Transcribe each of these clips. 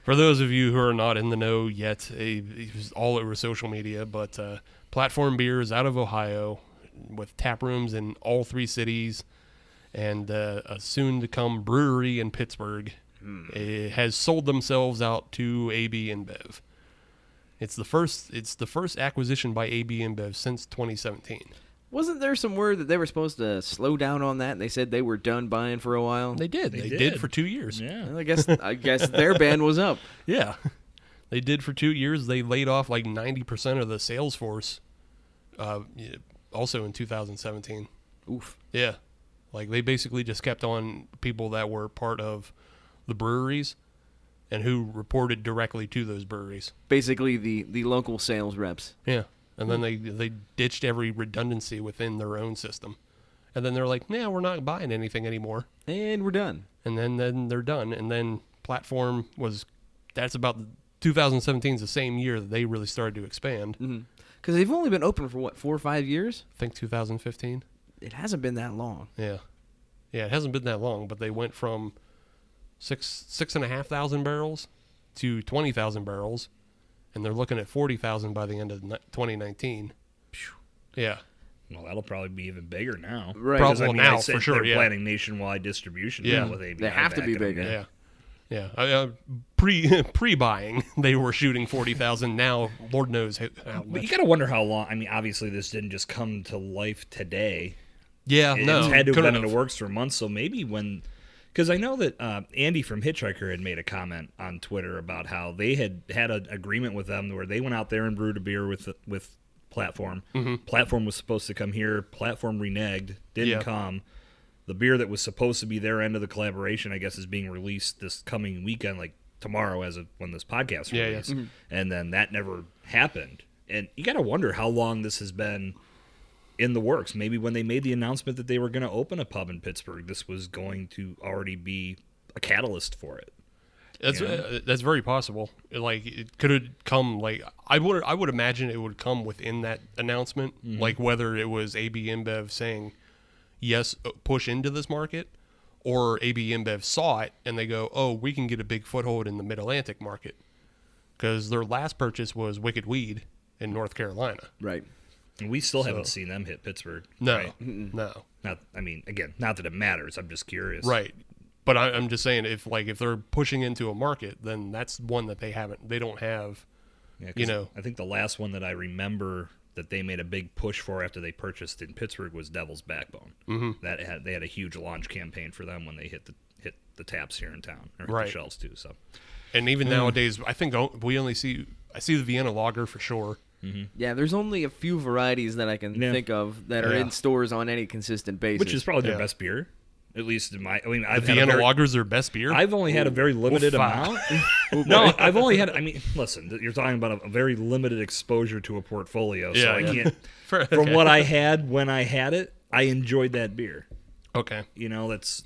For those of you who are not in the know yet, it was all over social media, but Platform Beers out of Ohio with tap rooms in all 3 cities and a soon-to-come brewery in Pittsburgh has sold themselves out to AB InBev. It's the first acquisition by AB InBev since 2017. Wasn't there some word that they were supposed to slow down on that? And they said they were done buying for a while. They did. They did for 2 years. Yeah. Well, I guess their ban was up. Yeah, they did for 2 years. They laid off like 90% of the sales force. Also in 2017. Oof. Yeah, like they basically just kept on people that were part of the breweries and who reported directly to those breweries. Basically, the local sales reps. Yeah. And then they ditched every redundancy within their own system. And then they're like, nah, we're not buying anything anymore. And we're done. And then they're done. And then Platform that's about 2017 is the same year that they really started to expand. Because they've only been open for, what, 4 or 5 years? I think 2015. It hasn't been that long. Yeah. Yeah, it hasn't been that long, but they went from 6,500 barrels to 20,000 barrels. And they're looking at 40,000 by the end of 2019. Yeah. Well, that'll probably be even bigger now. Right. Probably now, for sure, They're yeah. planning nationwide distribution Yeah. with ABI. They have to be backing bigger. them. Yeah. Yeah. Pre-buying, they were shooting 40,000. Now, Lord knows how But much. you got to wonder how long. I mean, obviously, this didn't just come to life today. Yeah, It's no. had to have couldn't been in the have. works for months. So maybe when, because I know that Andy from Hitchhiker had made a comment on Twitter about how they had an agreement with them where they went out there and brewed a beer with Platform. Platform was supposed to come here. Platform reneged, didn't come. The beer that was supposed to be their end of the collaboration, I guess, is being released this coming weekend, like tomorrow, when this podcast released. And then that never happened. And you got to wonder how long this has been in the works. Maybe when they made the announcement that they were going to open a pub in Pittsburgh, this was going to already be a catalyst for it. That's very possible. Like it could have come. Like I would imagine it would come within that announcement. Like whether it was AB InBev saying yes, push into this market, or AB InBev saw it and they go, oh, we can get a big foothold in the Mid-Atlantic market because their last purchase was Wicked Weed in North Carolina. Right. And we still haven't seen them hit Pittsburgh. No, right? no. Not that it matters. I'm just curious. Right. But I'm just saying, if they're pushing into a market, then that's one that they don't have. Yeah, I think the last one that I remember that they made a big push for after they purchased in Pittsburgh was Devil's Backbone. They had a huge launch campaign for them when they hit the taps here in town, or hit the shelves too. So, and even nowadays, I think I see the Vienna Lager for sure. Yeah, there's only a few varieties that I can think of that are in stores on any consistent basis. which is probably their best beer, at least in my. I mean, The Vienna Lager's their best beer. I've only had a very limited amount. No, I've only had. I mean, listen, you're talking about a very limited exposure to a portfolio, so I can't. From what I had when I had it, I enjoyed that beer. Okay. That's.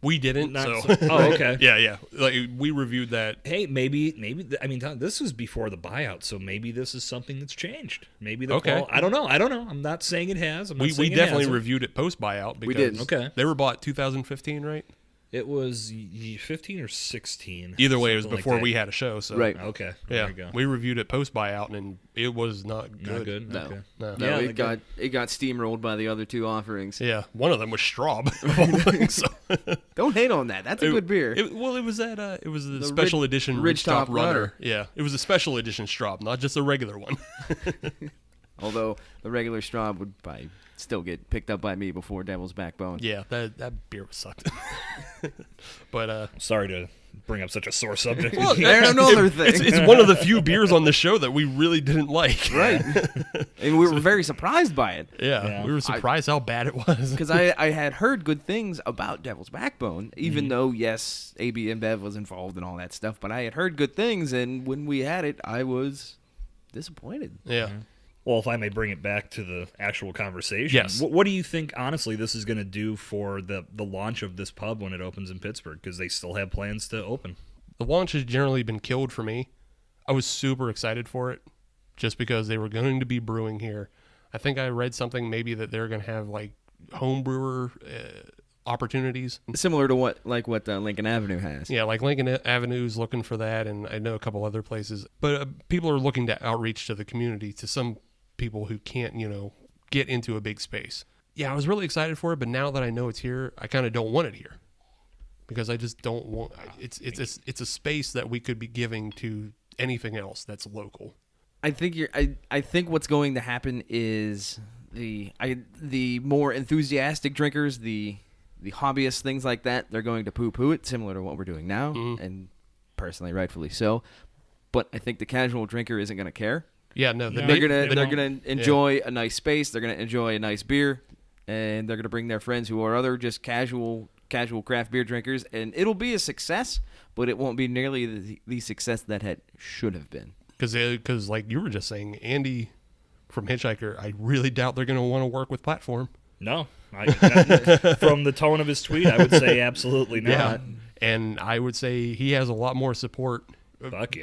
We didn't. Oh, okay. Yeah. Like we reviewed that. Hey, maybe. I mean, this was before the buyout, so maybe this is something that's changed. Maybe the I don't know. I'm not saying it has. We definitely reviewed it post buyout. We did. Okay. They were bought 2015, right? It was 15 or 16. Either way, it was something before like we had a show. So Right. Okay. Yeah, There you go. we reviewed it post buyout, and it was not good. Not good. No. Okay. No. No, Yeah, it got steamrolled by the other two offerings. Yeah, one of them was Straub. of all things, so. Don't hate on that. That's a good beer. It was the special edition Ridgetop Ridgetop Runner. Yeah, it was a special edition Straub, not just a regular one. Although the regular Straub would probably still get picked up by me before Devil's Backbone. Yeah, that beer sucked. But Sorry to bring up such a sore subject. well, And another thing. it's one of the few beers on the show that we really didn't like. Right. And we were very surprised by it. Yeah, we were surprised how bad it was. Because I had heard good things about Devil's Backbone, even though, yes, AB InBev was involved in all that stuff. But I had heard good things, and when we had it, I was disappointed. Yeah. Well, if I may bring it back to the actual conversation, Yes. What do you think, honestly, this is going to do for the launch of this pub when it opens in Pittsburgh? Because they still have plans to open. The launch has generally been killed for me. I was super excited for it just because they were going to be brewing here. I think I read something maybe that they're going to have like home brewer opportunities. Similar to what Lincoln Avenue has. Yeah, like Lincoln Avenue's looking for that, and I know a couple other places. But people are looking to outreach to the community, to some people who can't, get into a big space. Yeah, I was really excited for it, but now that I know it's here, I kind of don't want it here. Because I just don't want it's a space that we could be giving to anything else that's local. I think what's going to happen is the more enthusiastic drinkers, the hobbyists, things like that, they're going to poo-poo it, similar to what we're doing now, and personally, rightfully so. But I think the casual drinker isn't going to care. Yeah, no, they're gonna enjoy a nice space. They're gonna enjoy a nice beer, and they're gonna bring their friends who are other just casual craft beer drinkers, and it'll be a success, but it won't be nearly the success that it should have been. Because like you were just saying, Andy from Hitchhiker, I really doubt they're going to want to work with Platform. No. From the tone of his tweet, I would say absolutely not. Yeah. And I would say he has a lot more support,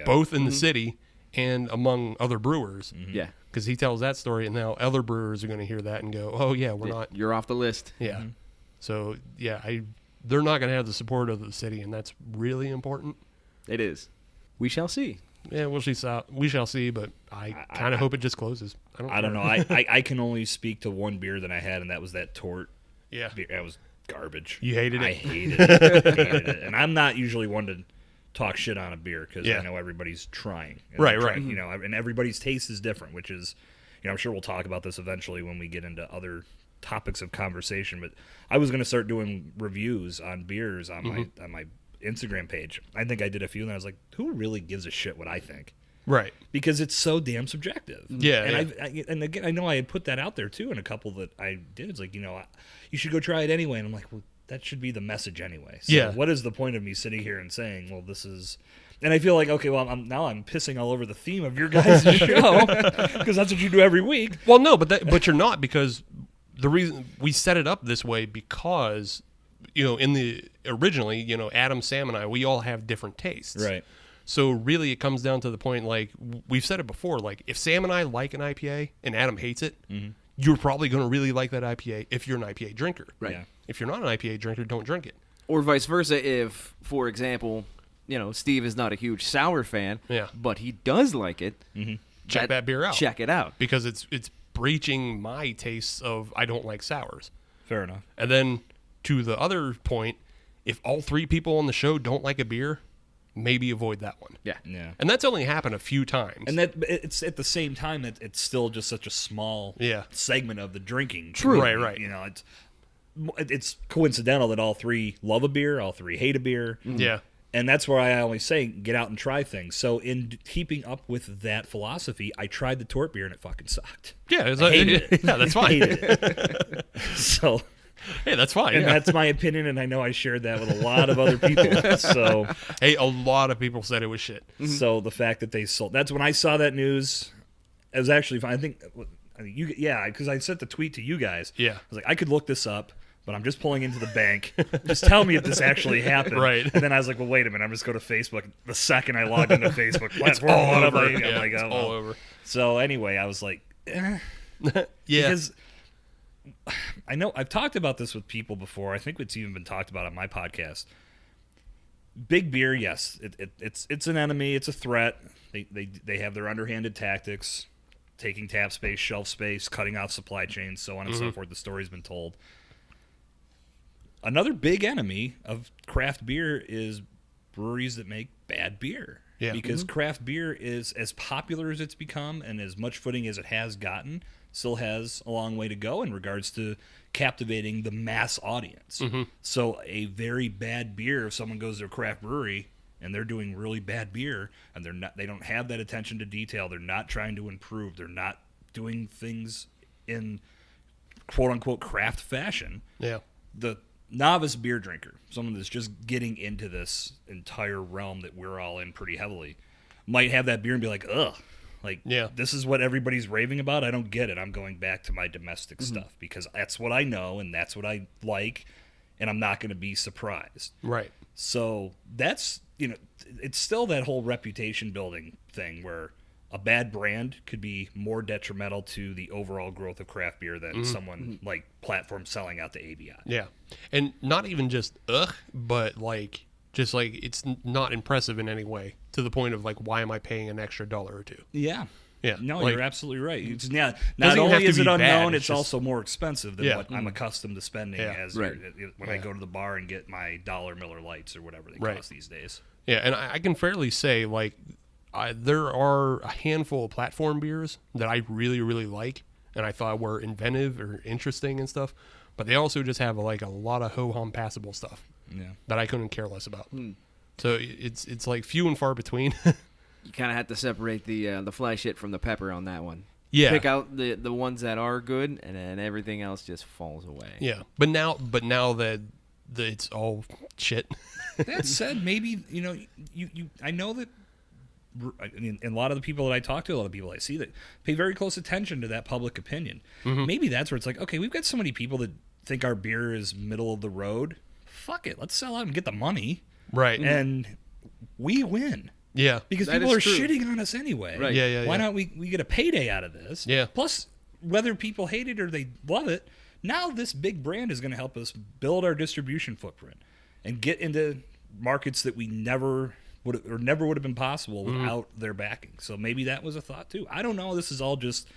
both in the city and among other brewers. Mm-hmm. Yeah. Because he tells that story, and now other brewers are going to hear that and go, oh, yeah, we're not. You're off the list. Yeah. Mm-hmm. So, yeah, they're not going to have the support of the city, and that's really important. It is. We shall see. Yeah, we shall see, but I kind of hope it just closes. I don't know. I can only speak to one beer that I had, and that was that Tort. Yeah. Beer. That was garbage. You hated it? I hated it. And I'm not usually one to talk shit on a beer because I know everybody's trying. Right. And everybody's taste is different, which is, I'm sure we'll talk about this eventually when we get into other topics of conversation. But I was going to start doing reviews on beers on my Instagram page. I think I did a few, and I was like, who really gives a shit what I think? Right. Because it's so damn subjective. Yeah. And and again, I know I had put that out there too in a couple that I did. It's like, you should go try it anyway. And I'm like, well, that should be the message anyway. So what is the point of me sitting here and saying, well, this is... And I feel like, okay, well, I'm pissing all over the theme of your guys' show because that's what you do every week. Well, no, but you're not, because the reason we set it up this way, because originally, Adam, Sam, and I, we all have different tastes. Right. So really it comes down to the point, like we've said it before, like if Sam and I like an IPA and Adam hates it, you're probably going to really like that IPA if you're an IPA drinker. Right. Yeah. If you're not an IPA drinker, don't drink it. Or vice versa, if, for example, Steve is not a huge sour fan, but he does like it, check that beer out. Check it out. Because it's breaching my tastes of I don't like sours. Fair enough. And then to the other point, if all three people on the show don't like a beer, maybe avoid that one. Yeah. And that's only happened a few times. And that it's at the same time that it's still just such a small segment of the drinking. True. Right. It's coincidental that all three love a beer, all three hate a beer. Yeah. And that's where I always say, get out and try things. So in keeping up with that philosophy, I tried the Tort beer and it fucking sucked. Yeah, hated it. Yeah, that's fine. Hated it. So, hey, that's fine. And that's my opinion, and I know I shared that with a lot of other people. So, hey, a lot of people said it was shit. So the fact that they sold, that's when I saw that news. It was actually fine. I think because I sent the tweet to you guys. Yeah, I was like, I could look this up, but I'm just pulling into the bank. Just tell me if this actually happened. Right. And then I was like, well, wait a minute. I'm just going to Facebook. The second I logged into Facebook platform, it's all over. I'm like, it's all over. So anyway, I was like, because I know I've talked about this with people before. I think it's even been talked about on my podcast. Big beer, yes, it's an enemy. It's a threat. They have their underhanded tactics, taking tap space, shelf space, cutting off supply chains, so on and so forth. The story's been told. Another big enemy of craft beer is breweries that make bad beer. Yeah. Because craft beer is as popular as it's become and as much footing as it has gotten, still has a long way to go in regards to captivating the mass audience. So a very bad beer, if someone goes to a craft brewery and they're doing really bad beer and they don't have that attention to detail, they're not trying to improve, they're not doing things in quote unquote craft fashion. Yeah. The novice beer drinker, someone that's just getting into this entire realm that we're all in pretty heavily, might have that beer and be like, ugh, like, this is what everybody's raving about. I don't get it. I'm going back to my domestic stuff because that's what I know and that's what I like, and I'm not going to be surprised. Right. So that's, it's still that whole reputation building thing where a bad brand could be more detrimental to the overall growth of craft beer than someone like Platform selling out to ABI. Yeah. And not even just but like just like it's not impressive in any way to the point of like, why am I paying an extra $1 or $2? Yeah. Yeah. No, like, you're absolutely right. It's not even only have to is it be unknown, bad, it's just- also more expensive than what I'm accustomed to spending as Right. when I go to the bar and get my $1 Miller Lights or whatever they Right. cost these days. Yeah, and I can fairly say, like, there are a handful of platform beers that I really, really like, and I thought were inventive or interesting and stuff, but they also just have, like, a lot of ho-hum passable stuff that I couldn't care less about. So it's like, few and far between. You kind of have to separate the fly shit from the pepper on that one. Yeah. Pick out the ones that are good, and then everything else just falls away. Yeah, but now that it's all shit. That said, maybe you I know that and a lot of the people that I talk to, a lot of people I see that pay very close attention to that public opinion. Maybe that's where it's like, okay, we've got so many people that think our beer is middle of the road. Fuck it, let's sell out and get the money, Right. and we win. Yeah. Because That people is are true. shitting on us anyway. Right. Yeah. Why not we get a payday out of this? Yeah. Plus, whether people hate it or they love it, now this big brand is going to help us build our distribution footprint and get into markets that we never would have been possible without their backing. So maybe that was a thought too. I don't know. This is all just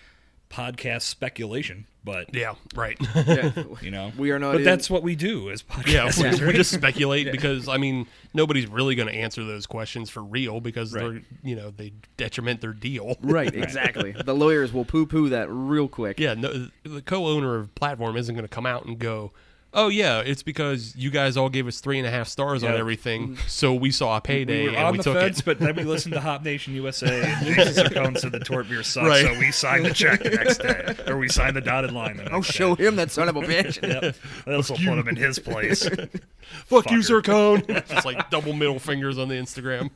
podcast speculation, but Yeah, right. Yeah. We are not. But that's what we do as Yeah, podcasters. we just speculate because I mean nobody's really going to answer those questions for real because they're they detriment their deal. right. Exactly. The lawyers will poo-poo that real quick. Yeah, no, the co-owner of Platform isn't going to come out and go, "Oh yeah, it's because you guys all gave us 3.5 stars on Yeah. everything, so we saw a payday We were and on we the took fence, it." but then we listened to Hop Nation USA, and Jason Cercone said the Tort Beer sucks, Right. so we signed the check the next day, or we signed the dotted line the next I'll show day. him that son of a bitch. Yep. This will put him in his place. Fuck you, Fucker. Cercone. Just like double middle fingers on the Instagram.